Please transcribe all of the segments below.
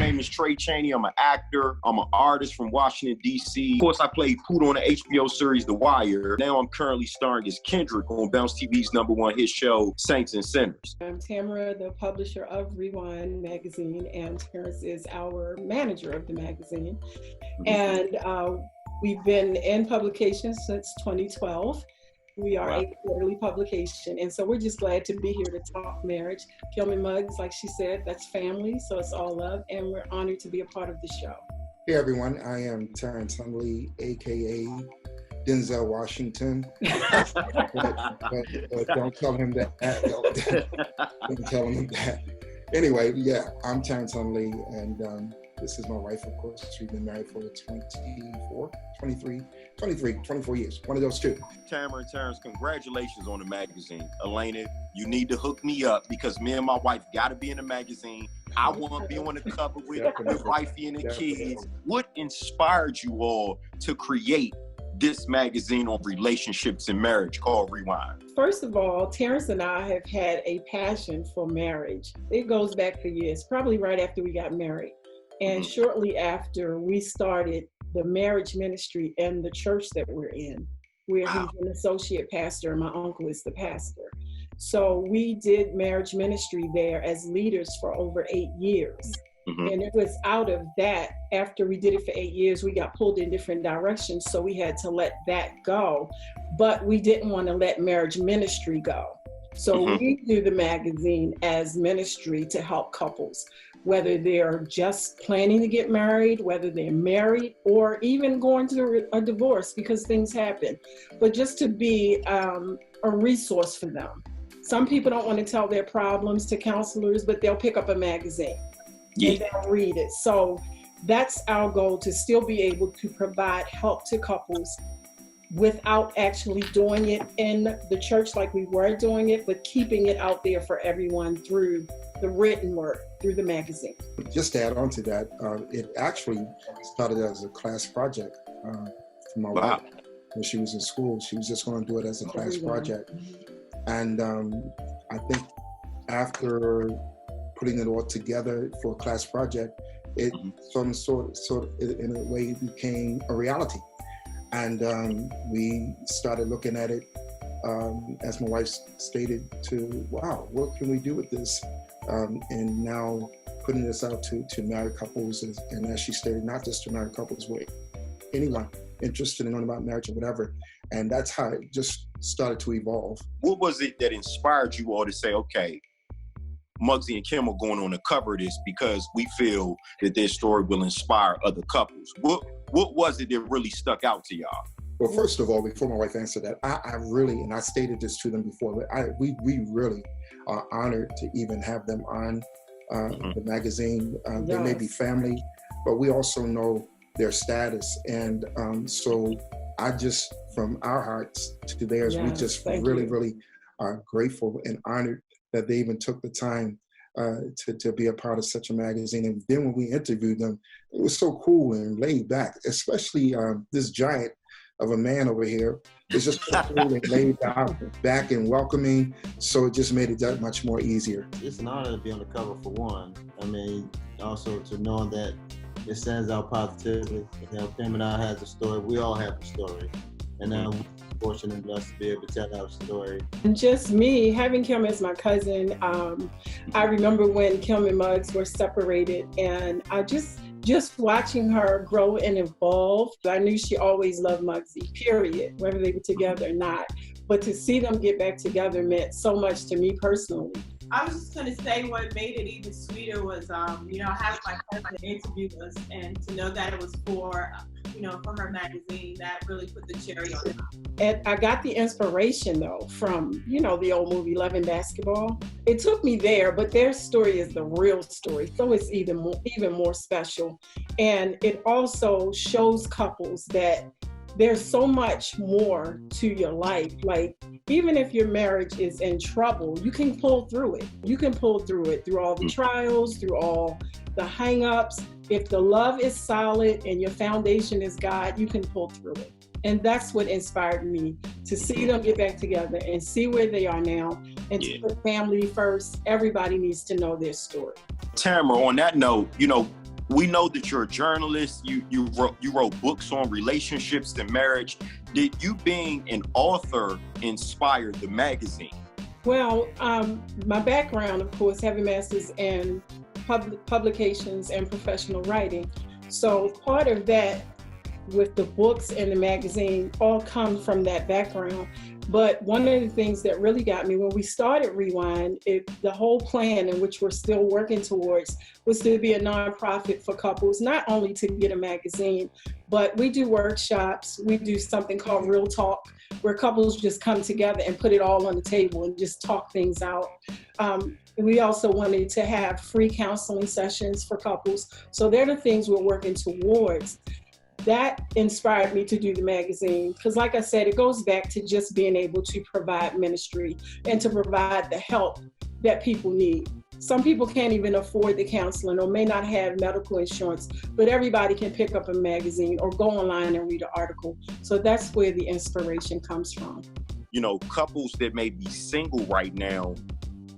name is Tray Chaney. I'm an actor. I'm an artist from Washington, D.C. Of course, I played Poot on the HBO series The Wire. Now I'm currently starring as Kendrick on Bounce TV's #1 hit show, Saints and Sinners. I'm Tamara, the publisher of Rewind magazine, and Terrance is our manager of the magazine. And we've been in publication since 2012. We are a quarterly publication, and so we're just glad to be here to talk marriage. Kim and Muggs, like she said, that's family, so it's all love, and we're honored to be a part of the show. Hey everyone, I am Terrance Hundley, aka Denzel Washington. but don't tell him that. Don't tell him that. Anyway, yeah, I'm Terrance Hundley, and this is my wife, of course. We've been married for 24 years, one of those two. Tamara and Terrance, congratulations on the magazine. Elena, you need to hook me up because me and my wife got to be in the magazine. I want to be on the cover with wifey and the kids. What inspired you all to create this magazine on relationships and marriage called Rewind? First of all, Terrance and I have had a passion for marriage. It goes back for years, probably right after we got married. And shortly after, we started the marriage ministry in the church that we're in, where he's an associate pastor and my uncle is the pastor. So we did marriage ministry there as leaders for over 8 years. And it was out of that, after we did it for 8 years, we got pulled in different directions. So we had to let that go, but we didn't want to let marriage ministry go. So we do the magazine as ministry to help couples, whether they're just planning to get married, whether they're married, or even going through a divorce because things happen, but just to be a resource for them. Some people don't want to tell their problems to counselors, but they'll pick up a magazine and they'll read it. So that's our goal, to still be able to provide help to couples without actually doing it in the church like we were doing it, but keeping it out there for everyone through the written word, through the magazine. Just to add on to that, it actually started as a class project for my wife. When she was in school, she was just going to do it as a class project. And I think after putting it all together for a class project, it some sort of in a way became a reality. And we started looking at it, as my wife stated, to, wow, what can we do with this? And now putting this out to married couples, and as she stated, not just to married couples, but anyone interested in learning about marriage or whatever. And that's how it just started to evolve. What was it that inspired you all to say, okay, Muggsy and Kim are going on the cover of this because we feel that their story will inspire other couples? What was it that really stuck out to y'all? Well, first of all, before my wife answered that, I really, and I stated this to them before, but we really are honored to even have them on the magazine. They may be family, but we also know their status. And so I just, from our hearts to theirs, we just really are grateful and honored that they even took the time to be a part of such a magazine. And then when we interviewed them, it was so cool and laid back, especially this giant of a man over here. It's just so cool and laid back and welcoming. So it just made it that much more easier. It's an honor to be on the cover for one. I mean, also to know that it stands out positively. You know, Kim and I have the story. We all have the story. And I'm fortunate and blessed to be able to tell our story. And just me, having Kim as my cousin, I remember when Kim and Muggs were separated, and I just watching her grow and evolve. I knew she always loved Muggsy, period, whether they were together or not. But to see them get back together meant so much to me personally. I was just going to say what made it even sweeter was, having my cousin interview us, and to know that it was for her magazine, that really put the cherry on top. And I got the inspiration though from, the old movie Love and Basketball. It took me there, but their story is the real story. So it's even more special. And it also shows couples that there's so much more to your life. Like, even if your marriage is in trouble, you can pull through it. You can pull through it, through all the trials, through all the hang-ups. If the love is solid and your foundation is God, you can pull through it. And that's what inspired me, to see them get back together and see where they are now, and to put family first. Everybody needs to know their story. Tamara, on that note, we know that you're a journalist. You wrote books on relationships and marriage. Did you being an author inspire the magazine? Well, my background, of course, having masters in publications and professional writing. So part of that with the books and the magazine all come from that background. But one of the things that really got me when we started Rewind, the whole plan in which we're still working towards was to be a nonprofit for couples, not only to get a magazine, but we do workshops. We do something called Real Talk, where couples just come together and put it all on the table and just talk things out. We also wanted to have free counseling sessions for couples. So they're the things we're working towards. That inspired me to do the magazine because, like I said, it goes back to just being able to provide ministry and to provide the help that people need. Some people can't even afford the counseling or may not have medical insurance, but everybody can pick up a magazine or go online and read an article. So that's where the inspiration comes from. You know, couples that may be single right now,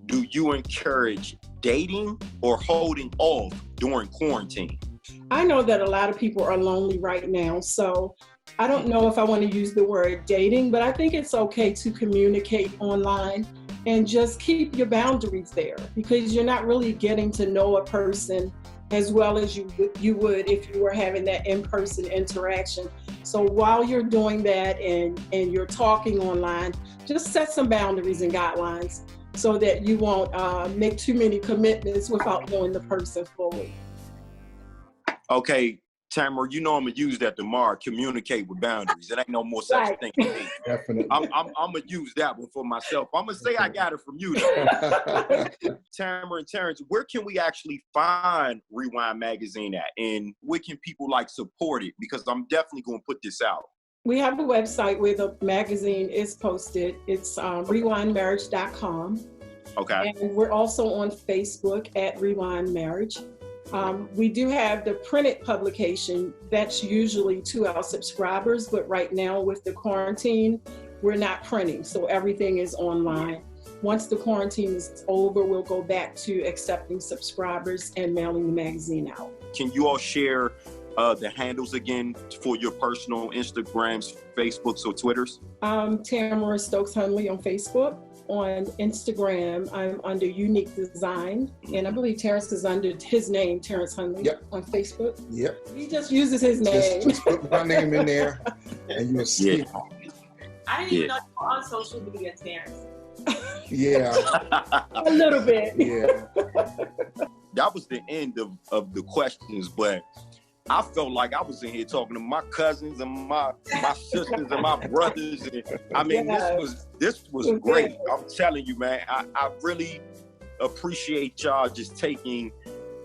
do you encourage dating or holding off during quarantine? I know that a lot of people are lonely right now, so I don't know if I want to use the word dating, but I think it's okay to communicate online and just keep your boundaries there because you're not really getting to know a person as well as you would if you were having that in-person interaction. So while you're doing that and you're talking online, just set some boundaries and guidelines so that you won't make too many commitments without knowing the person fully. Okay, Tamara, you know I'm gonna use that tomorrow. Communicate with boundaries. It ain't no more such thing to me. Definitely. I'm gonna use that one for myself. I'm gonna say I got it from you, though. Tamara and Terrance, where can we actually find Rewind Magazine at, and where can people support it? Because I'm definitely gonna put this out. We have a website where the magazine is posted. It's rewindmarriage.com. Okay. And we're also on Facebook at Rewind Marriage. We do have the printed publication that's usually to our subscribers, but right now with the quarantine, we're not printing, so everything is online. Once the quarantine is over, we'll go back to accepting subscribers and mailing the magazine out. Can you all share the handles again for your personal Instagrams, Facebooks, or Twitters? Tamara Stokes Hundley on Facebook. On Instagram, I'm under Unique Design, and I believe Terrance is under his name, Terrance Hundley, on Facebook. Yep. He just uses his name. Just put my name in there, and you'll see. I didn't even know you were on social media, Terrance. Yeah. A little bit. Yeah. That was the end of the questions, but I felt like I was in here talking to my cousins and my sisters and my brothers. And, I mean, this was great. I'm telling you, man, I really appreciate y'all just taking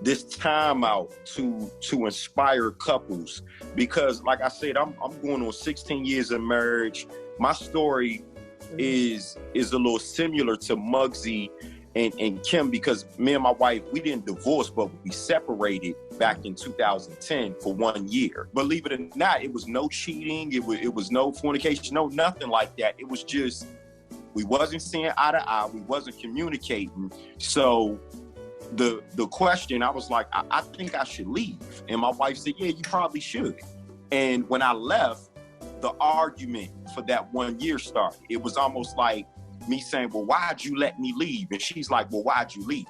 this time out to inspire couples. Because like I said, I'm going on 16 years of marriage. My story is a little similar to Muggsy and Kim, because me and my wife, we didn't divorce, but we separated back in 2010 for 1 year. Believe it or not, it was no cheating, it was no fornication, no nothing like that. It was just, we wasn't seeing eye to eye, we wasn't communicating. So the question, I was like, I think I should leave. And my wife said, yeah, you probably should. And when I left, the argument for that 1 year started. It was almost like me saying, well, why'd you let me leave? And she's like, well, why'd you leave?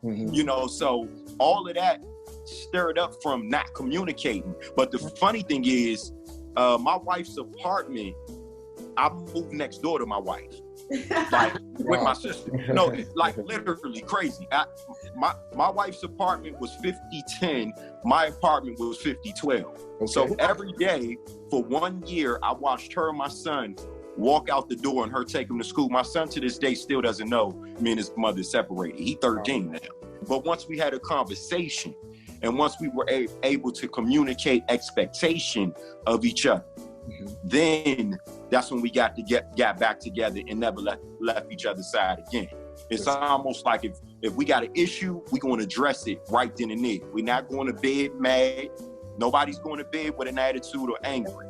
Mm-hmm. You know, so all of that stirred up from not communicating. But the funny thing is, my wife's apartment, I moved next door to my wife. Like with my sister. No, like literally crazy. My wife's apartment was 50-10. My apartment was 50-12. Okay. So every day for 1 year, I watched her and my son walk out the door and her take him to school. My son to this day still doesn't know me and his mother separated. He's 13 now. But once we had a conversation and once we were able to communicate expectation of each other, then that's when we got back together and never left each other's side again. It's almost like if we got an issue, we're going to address it right then and there. We're not going to bed mad. Nobody's going to bed with an attitude or angry.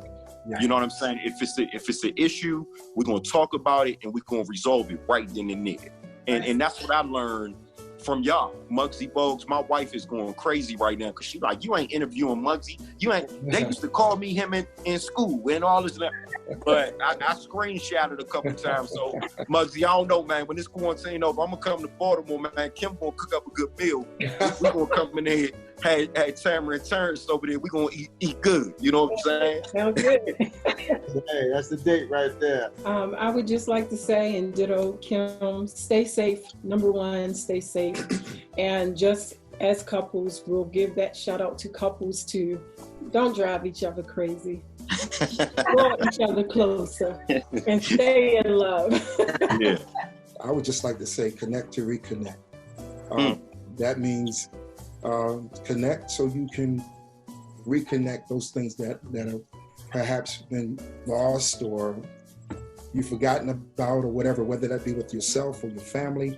You know what I'm saying? If it's an issue, we're going to talk about it and we're going to resolve it right then and there. And that's what I learned from y'all, Muggsy Bogues. My wife is going crazy right now because she's like, you ain't interviewing Muggsy. You ain't. They used to call me him in school and all this. But I screenshotted a couple times. So Muggsy, I don't know, man. When this quarantine over, I'm gonna come to Baltimore, man. Kim gonna cook up a good meal. We gonna come in there. Had Tamara and Terrance over there. We gonna eat good. You know what I'm saying? Sounds good. Hey, that's the date right there. I would just like to say, and ditto Kim, stay safe. Number one, stay safe. And just as couples, we'll give that shout out to couples too. Don't drive each other crazy. Draw each other closer and stay in love. Yeah. I would just like to say, connect to reconnect. That means connect so you can reconnect those things that have perhaps been lost or you've forgotten about or whatever, whether that be with yourself or your family,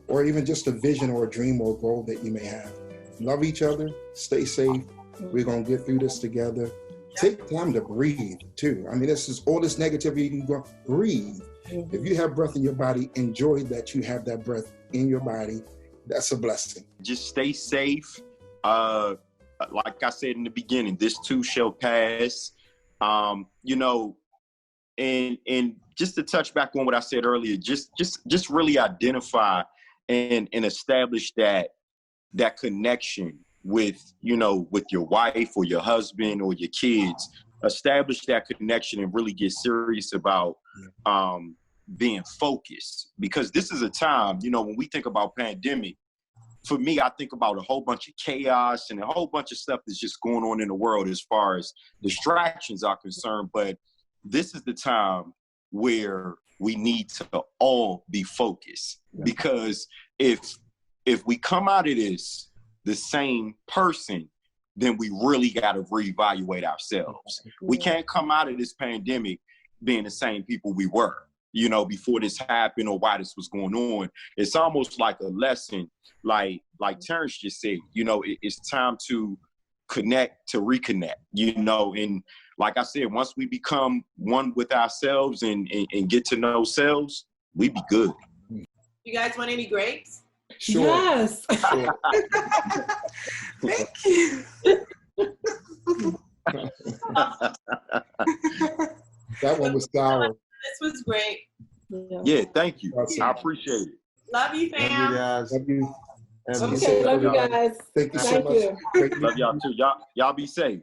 or even just a vision or a dream or a goal that you may have. Love each other, stay safe. We're gonna get through this together. Take time to breathe too. I mean, this is all this negativity, you can go breathe. If you have breath in your body, enjoy that you have that breath in your body. That's a blessing. Just stay safe. Like I said in the beginning, this too shall pass. You know, and just to touch back on what I said earlier, just really identify and establish that connection with, you know, with your wife or your husband or your kids. Establish that connection and really get serious about being focused, because this is a time, you know, when we think about pandemic, for me, I think about a whole bunch of chaos and a whole bunch of stuff that's just going on in the world as far as distractions are concerned. But this is the time where we need to all be focused, because if we come out of this the same person, then we really got to reevaluate ourselves. We can't come out of this pandemic being the same people we were, you know, before this happened or why this was going on. It's almost like a lesson, like Terrance just said, you know, it's time to connect, to reconnect, you know, and like I said, once we become one with ourselves and get to know ourselves, we be good. You guys want any grapes? Sure. Yes. Sure. Thank you. That one was sour. This was great. Yeah, thank you. Awesome. I appreciate it. Love you, Love you fam. guys. Love you. Okay, love you guys. Thank you so Thank much. you. Great Love y'all too. Y'all be safe.